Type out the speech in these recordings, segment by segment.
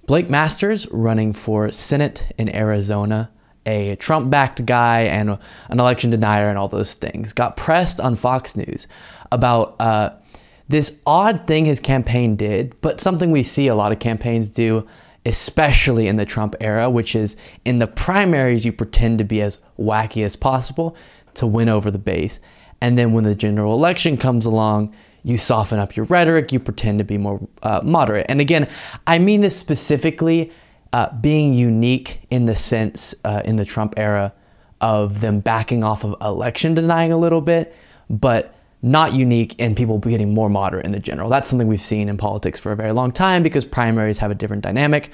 Blake Masters, running for Senate in Arizona, a Trump-backed guy and an election denier and all those things, got pressed on Fox News about this odd thing his campaign did, but something we see a lot of campaigns do, especially in the Trump era, which is in the primaries, you pretend to be as wacky as possible to win over the base. And then when the general election comes along, you soften up your rhetoric, you pretend to be more moderate. And again, I mean this specifically being unique in the sense in the Trump era of them backing off of election denying a little bit, but not unique in people getting more moderate in the general. That's something we've seen in politics for a very long time because primaries have a different dynamic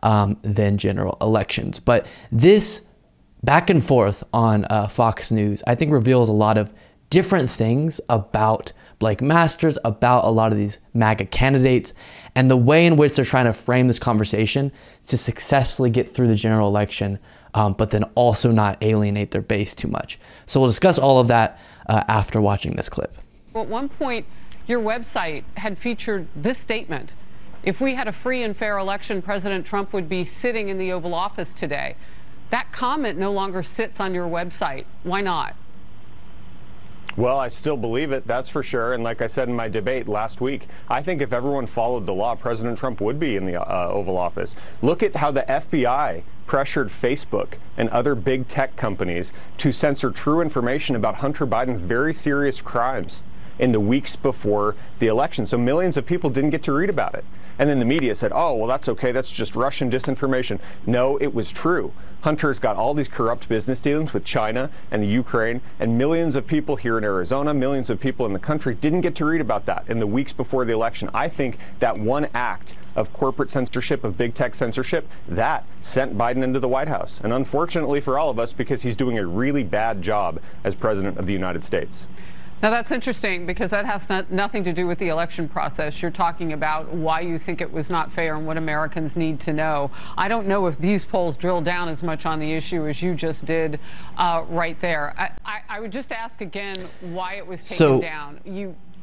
than general elections. But this back and forth on Fox News, I think reveals a lot of different things about Blake Masters, about a lot of these MAGA candidates, and the way in which they're trying to frame this conversation to successfully get through the general election, but then also not alienate their base too much. So we'll discuss all of that after watching this clip. Well, at one point, your website had featured this statement: if we had a free and fair election, President Trump would be sitting in the Oval Office today. That comment no longer sits on your website. Why not? Well, I still believe it, that's for sure. And like I said in my debate last week, I think if everyone followed the law, President Trump would be in the Oval Office. Look at how the FBI pressured Facebook and other big tech companies to censor true information about Hunter Biden's very serious crimes in the weeks before the election. So millions of people didn't get to read about it. And then the media said, oh, well, that's okay, that's just Russian disinformation. No, it was true. Hunter's got all these corrupt business dealings with China and the Ukraine, and millions of people here in Arizona, millions of people in the country didn't get to read about that in the weeks before the election. I think that one act of corporate censorship, of big tech censorship, that sent Biden into the White House. And unfortunately for all of us, because he's doing a really bad job as president of the United States. Now that's interesting because that has nothing to do with the election process. You're talking about why you think it was not fair and what Americans need to know. I don't know if these polls drill down as much on the issue as you just did right there. I would just ask again why it was taken down.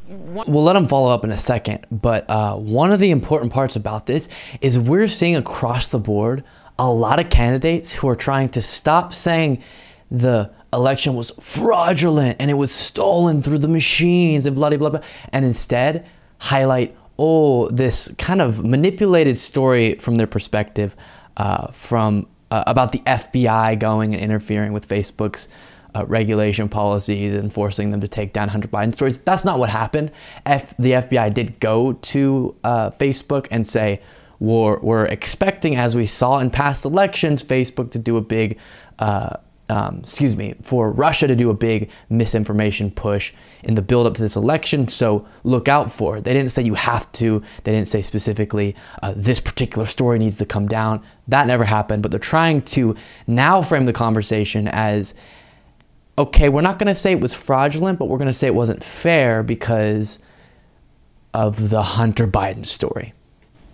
We'll let him follow up in a second, but one of the important parts about this is we're seeing across the board a lot of candidates who are trying to stop saying the election was fraudulent and it was stolen through the machines and blah, blah, blah, and instead highlight, oh, this kind of manipulated story from their perspective about the FBI going and interfering with Facebook's regulation policies and forcing them to take down Hunter Biden stories. That's not what happened. The FBI did go to Facebook and say, we're expecting, as we saw in past elections, Facebook to do a big for Russia to do a big misinformation push in the build up to this election. So look out for it. They didn't say you have to. They didn't say specifically this particular story needs to come down. That never happened. But they're trying to now frame the conversation as, okay, we're not going to say it was fraudulent, but we're going to say it wasn't fair because of the Hunter Biden story.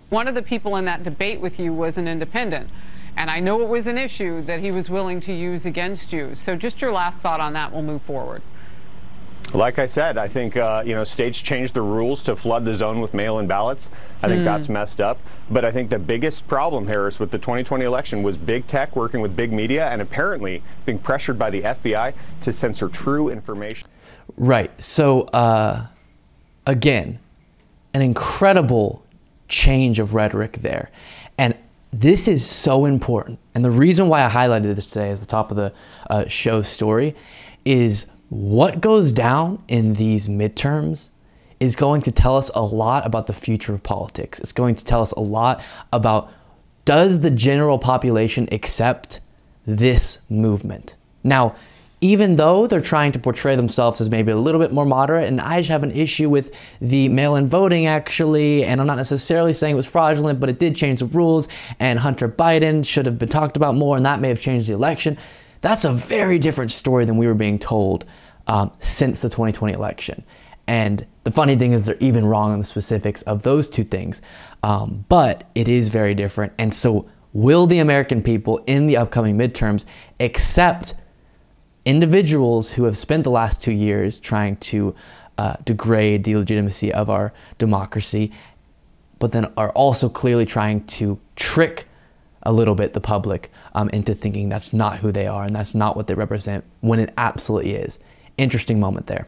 One of the people in that debate with you was an independent. And I know it was an issue that he was willing to use against you. So just your last thought on that, we'll move forward. Like I said, I think, states changed the rules to flood the zone with mail-in ballots. I think that's messed up. But I think the biggest problem, Harris, with the 2020 election was big tech working with big media and apparently being pressured by the FBI to censor true information. Right. So, again, an incredible change of rhetoric there. And this is so important. And the reason why I highlighted this today as the top of the show story is what goes down in these midterms is going to tell us a lot about the future of politics. It's going to tell us a lot about, does the general population accept this movement? Now, even though they're trying to portray themselves as maybe a little bit more moderate, and I just have an issue with the mail-in voting actually, and I'm not necessarily saying it was fraudulent, but it did change the rules, and Hunter Biden should have been talked about more, and that may have changed the election. That's a very different story than we were being told since the 2020 election. And the funny thing is they're even wrong on the specifics of those two things, but it is very different. And so will the American people in the upcoming midterms accept individuals who have spent the last 2 years trying to degrade the legitimacy of our democracy, but then are also clearly trying to trick a little bit the public into thinking that's not who they are and that's not what they represent, when it absolutely is. Interesting moment there.